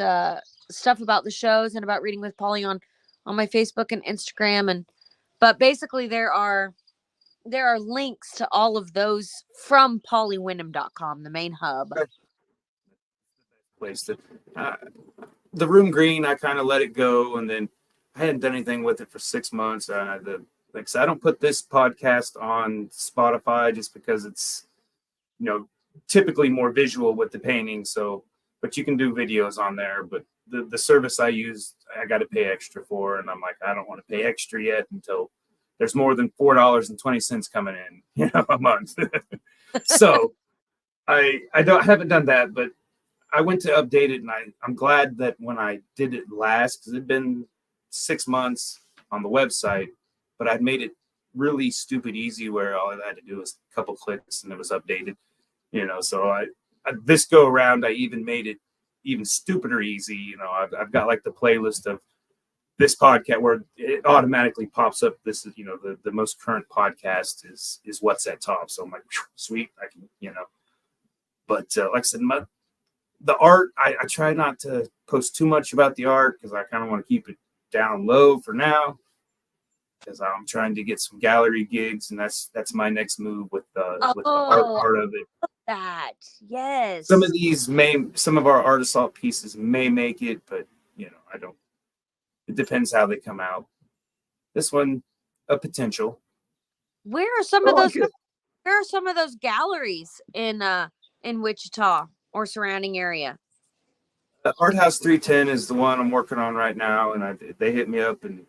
stuff about the shows and about Reading with Polly on my Facebook and Instagram, but basically there are links to all of those from pollywindham.com, the main hub. Place that the Room Green, I kind of let it go, and then I hadn't done anything with it for 6 months. I don't put this podcast on Spotify just because it's typically more visual with the painting. So, but you can do videos on there. But the service I use, I got to pay extra for, and I'm like, I don't want to pay extra yet until there's more than $4.20 coming in, a month. So I haven't done that, but I went to update it, and I'm glad that when I did it last, because it'd been 6 months on the website, but I'd made it really stupid easy where all I had to do was a couple clicks and it was updated, So I this go around, I even made it even stupider easy. I've got like the playlist of this podcast where it automatically pops up. This is, the most current podcast is what's at top. So I'm like, sweet, I can, But like I said, the art, I try not to post too much about the art because I kind of want to keep it down low for now, because I'm trying to get some gallery gigs, and that's my next move with the art of it. That yes. Some of our art assault pieces may make it, but I don't. It depends how they come out. This one, a potential. Where are some of those? Where are some of those galleries in Wichita or surrounding area? Art House 310 is the one I'm working on right now, and they hit me up, and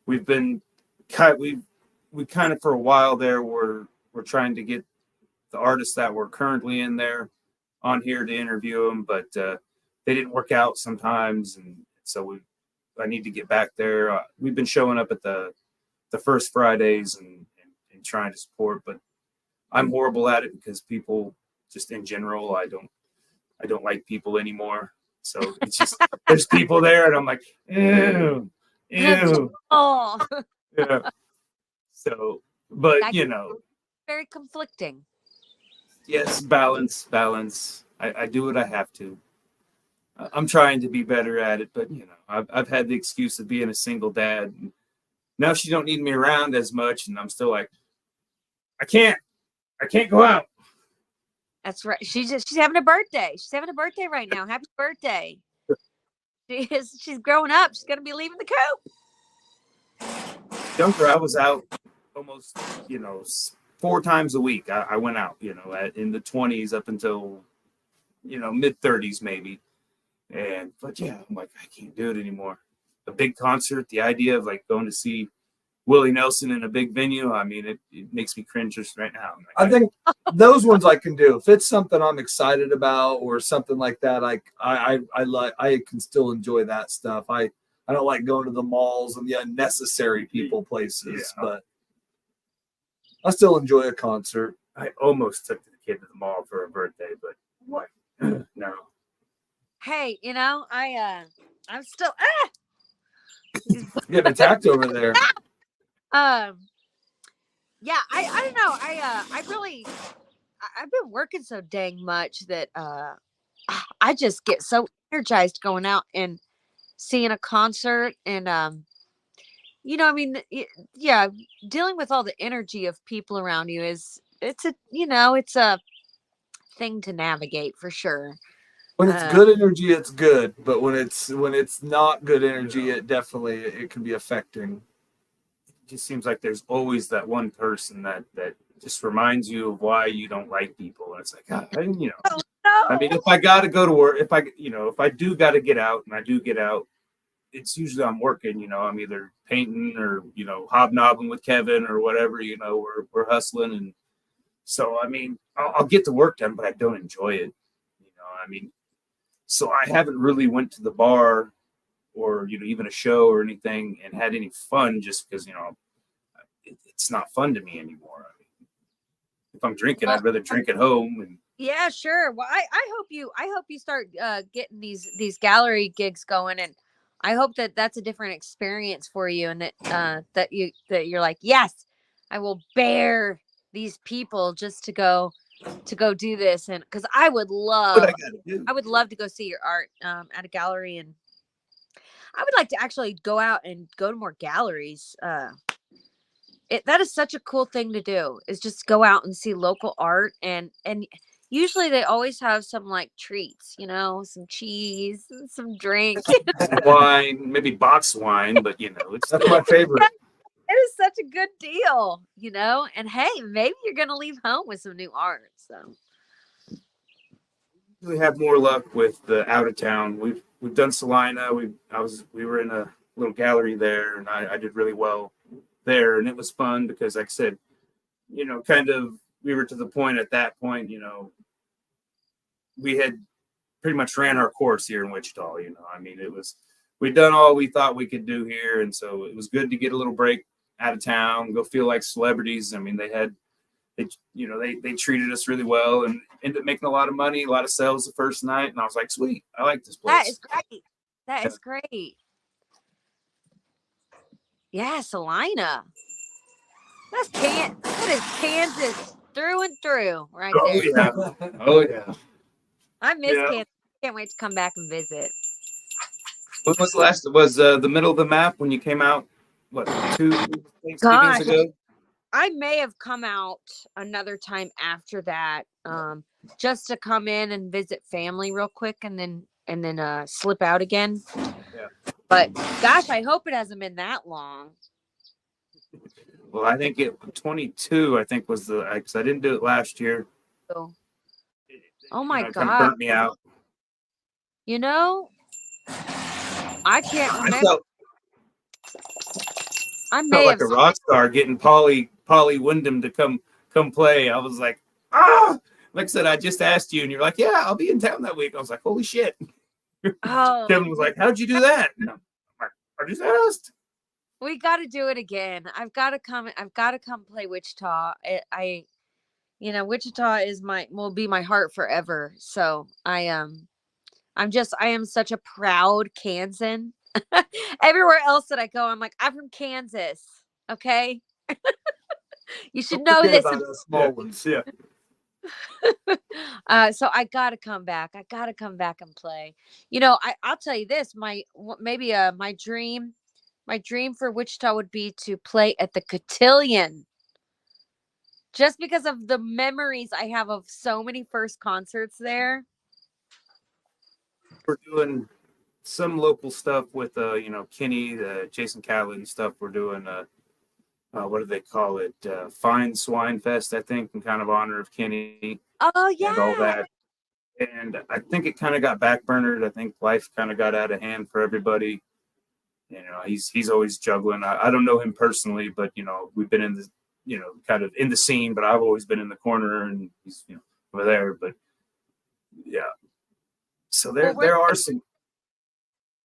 we've been we kind of for a while there we're trying to get the artists that were currently in there on here to interview them, but they didn't work out sometimes, and so I need to get back there. We've been showing up at the first Fridays and trying to support, but I'm horrible at it because people just in general, I don't like people anymore. So it's just there's people there, and I'm like, ew. Oh, Yeah. So, but very conflicting. Yes, balance. I do what I have to. I'm trying to be better at it, but I've had the excuse of being a single dad. And now she don't need me around as much, and I'm still like, I can't go out. That's right. She's having a birthday. She's having a birthday right now. Happy birthday. She's growing up. She's gonna be leaving the coop. Younger, I was out almost 4 times a week. I went out, in the 20s up until mid 30s maybe. But yeah, I'm like, I can't do it anymore. A big concert, the idea of like going to see Willie Nelson in a big venue, I mean, it makes me cringe just right now. Like, I think those ones I can do. If it's something I'm excited about or something like that, I can still enjoy that stuff. I don't like going to the malls and the unnecessary people places, but I still enjoy a concert. I almost took the kid to the mall for a birthday, but like, no. Hey, I'm still Getting attacked over there. Yeah, I don't know. I've been working so dang much that I just get so energized going out and seeing a concert, and dealing with all the energy of people around you it's a thing to navigate for sure. When it's good energy, it's good, but when it's not good energy, it can be affecting. It just seems like there's always that one person that just reminds you of why you don't like people, and it's like, Oh, no. I mean, if I got to go to work, if I do got to get out, and I do get out, it's usually I'm working. I'm either painting or hobnobbing with Kevin or whatever. We're hustling, and so I mean, I'll get the work done, but I don't enjoy it. I mean, so I haven't really went to the bar or even a show or anything and had any fun, just because it's not fun to me anymore. I mean, if I'm drinking, I'd rather drink at home. And yeah, sure. Well, I hope you start getting these gallery gigs going, and I hope that that's a different experience for you, and that you're like, yes, I will bear these people just to go do this. And because I would love to go see your art at a gallery, and I would like to actually go out and go to more galleries. That is such a cool thing to do, is just go out and see local art, and usually they always have some like treats, some cheese, some drink, wine, maybe box wine, but That's my favorite. It is such a good deal, and hey, maybe you're gonna leave home with some new art. So we have more luck with the out of town. We've done Salina. We were in a little gallery there, and I did really well there, and it was fun because, like I said, kind of we were to the point at that point, we had pretty much ran our course here in Wichita. You know, I mean, we'd done all we thought we could do here, and so it was good to get a little break out of town, go feel like celebrities. I mean, they treated us really well and ended up making a lot of money, a lot of sales the first night, and I was like, sweet, I like this place. That is great. That is great. Yeah, Salina. That is Kansas through and through, right there. Yeah. Oh yeah. I miss Kansas. Can't wait to come back and visit. When was the last? Was the middle of the map when you came out? What, 2 Thanksgivings ago? I may have come out another time after that, just to come in and visit family real quick, and then slip out again. Yeah. But gosh, I hope it hasn't been that long. Well, I think 22. I think was because I didn't do it last year. Oh my God! Kind of burnt me out. You know, I can't remember. I Felt like a rock star getting Polly Windham to come play. I was like, like I said, I just asked you, and you're like, yeah, I'll be in town that week. I was like, holy shit. Oh, Kevin was like, how'd you do that? And I'm like, I just asked. We got to do it again. I've got to come play Wichita. Wichita will be my heart forever. So I am such a proud Kansan. Everywhere else that I go, I'm like, I'm from Kansas. Okay. You should know this. Small ones. Yeah. So I gotta come back. I gotta come back and play. I'll tell you this. My dream for Wichita would be to play at the Cotillion. Just because of the memories I have of so many first concerts there. We're doing some local stuff with Kenny, Jason Catlin stuff. We're doing what do they call it? Fine Swine Fest, I think, in kind of honor of Kenny. Oh yeah. And all that. And I think it kind of got backburnered. I think life kind of got out of hand for everybody. He's always juggling. I don't know him personally, but we've been in the kind of in the scene, but I've always been in the corner, and he's over there. But yeah. So there are some.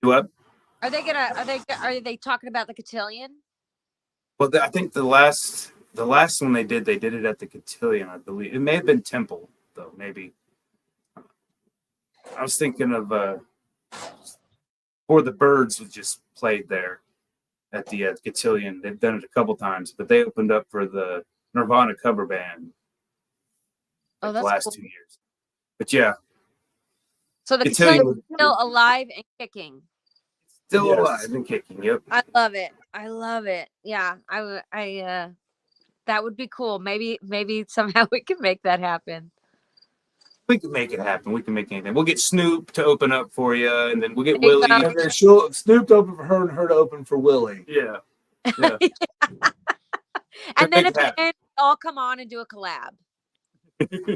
What? Are they talking about the Cotillion? Well, I think the last one they did it at the Cotillion, I believe. It may have been Temple, though, maybe. I was thinking of For the Birds was just played there at the Cotillion. They've done it a couple times, but they opened up for the Nirvana cover band the last 2 years. But yeah. So the Cotillion is still alive and kicking. Still alive and kicking. Yep. I love it. Yeah, I that would be cool. Maybe somehow we can make that happen. We can make it happen. We can make anything. We'll get Snoop to open up for you, and then we'll get Willie. And then Snoop to open for her, and her to open for Willie. Yeah. And then at the end, all come on and do a collab.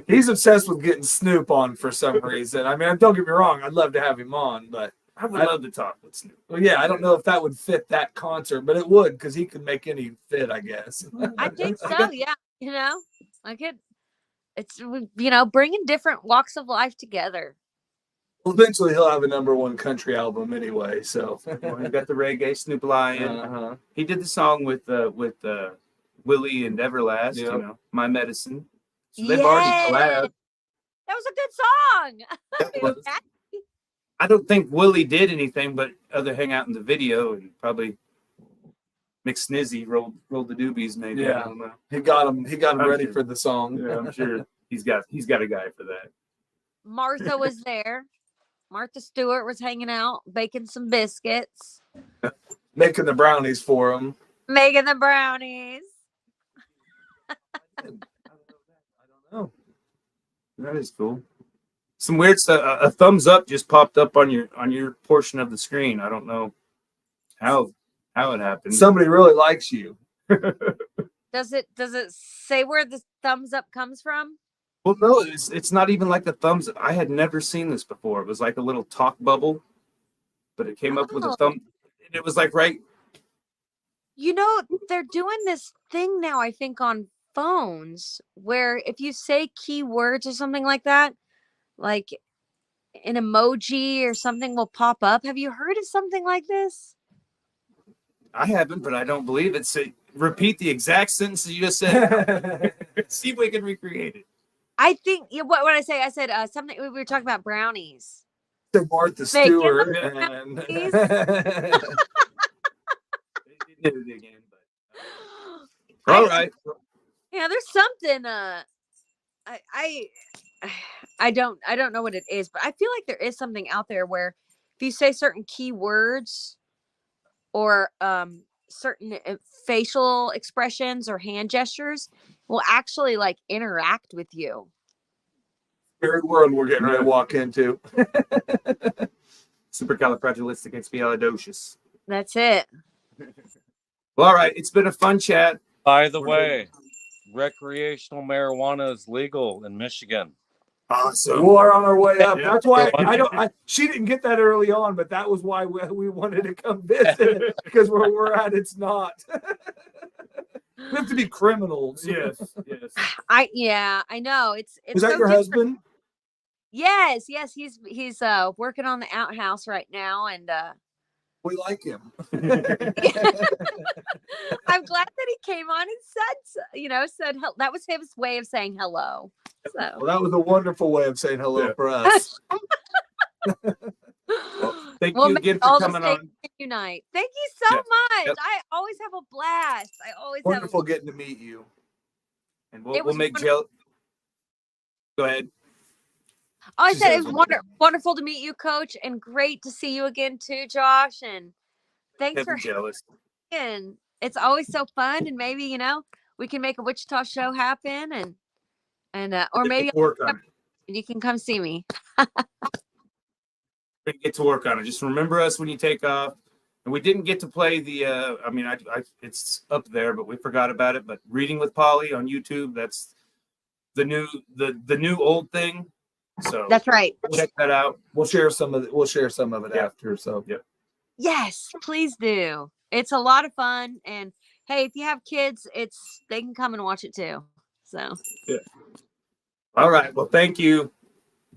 He's obsessed with getting Snoop on for some reason. I mean, don't get me wrong. I'd love to have him on, but I would love to talk with Snoop. Well, yeah, I don't know if that would fit that concert, but it would, because he could make any fit, I guess. I think so. Yeah, I could. It's bringing different walks of life together. Well, eventually, he'll have a #1 country album anyway. So we got the reggae Snoop Lion. He did the song with Willie and Everlast. My Medicine. So they've already collabed. That was a good song. I don't think Willie did anything but other hang out in the video and probably McSnizzy rolled the doobies maybe. Yeah, I don't know. He got him ready for the song. Yeah, I'm sure he's got a guy for that. Martha was there. Martha Stewart was hanging out, baking some biscuits, making the brownies for him. Making the brownies. I don't know. That is cool. Some weird stuff. A thumbs up just popped up on your portion of the screen. I don't know how it happened. Somebody really likes you. Does it say where the thumbs up comes from? Well, no, it's not even like a thumbs up. I had never seen this before. It was like a little talk bubble, but it came up with a thumb. And it was like right. They're doing this thing now, I think, on phones where if you say keywords or something like that, like an emoji or something will pop up. Have you heard of something like this? I haven't, but I don't believe it. So repeat the exact sentence you just said. See if we can recreate it. I think what I say? I said something. We were talking about brownies. To Martha Making Stewart the and brownies. Did it again, but all right. Yeah, there's something. I don't know what it is, but I feel like there is something out there where if you say certain keywords or certain facial expressions or hand gestures, will actually like interact with you. Scary world we're getting ready to walk into. Supercalifragilisticexpialidocious. That's it. Well, all right. It's been a fun chat. By the way, recreational marijuana is legal in Michigan. Awesome. We're on our way up. Yeah. That's why she didn't get that early on, but that was why we wanted to come visit because where we're at, it's not. We have to be criminals. Yes. I know. It's Is that so your different. husband? Yes, he's working on the outhouse right now, and We like him. I'm glad that he came on and said that was his way of saying hello. So Well, that was a wonderful way of saying hello for us. Well, thank We'll you make again all for the coming states on. unite. Thank you so much. Yep. I always have a blast. I always Wonderful have. getting to meet you. And It we'll was make wonderful. Go ahead. I She said says it was wonderful to meet you, Coach, and great to see you again too, Josh. And thanks for Kevin jealous. having. It's always so fun, and maybe we can make a Wichita show happen, and or maybe Work on it. you can come see me. We get to work on it. Just remember us when you take off. And we didn't get to play the. It's up there, but we forgot about it. But Reading with Polly on YouTube. That's the new old thing. So That's right. check that out. We'll share some of it after. So Yes, please do. It's a lot of fun, and hey, if you have kids, they can come and watch it too. So All right. Well, thank you.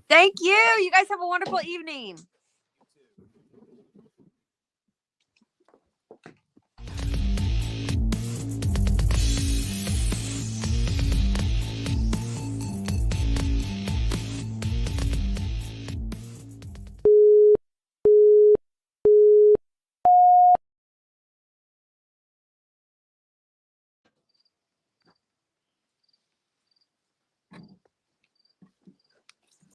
thank you. You guys have a wonderful evening.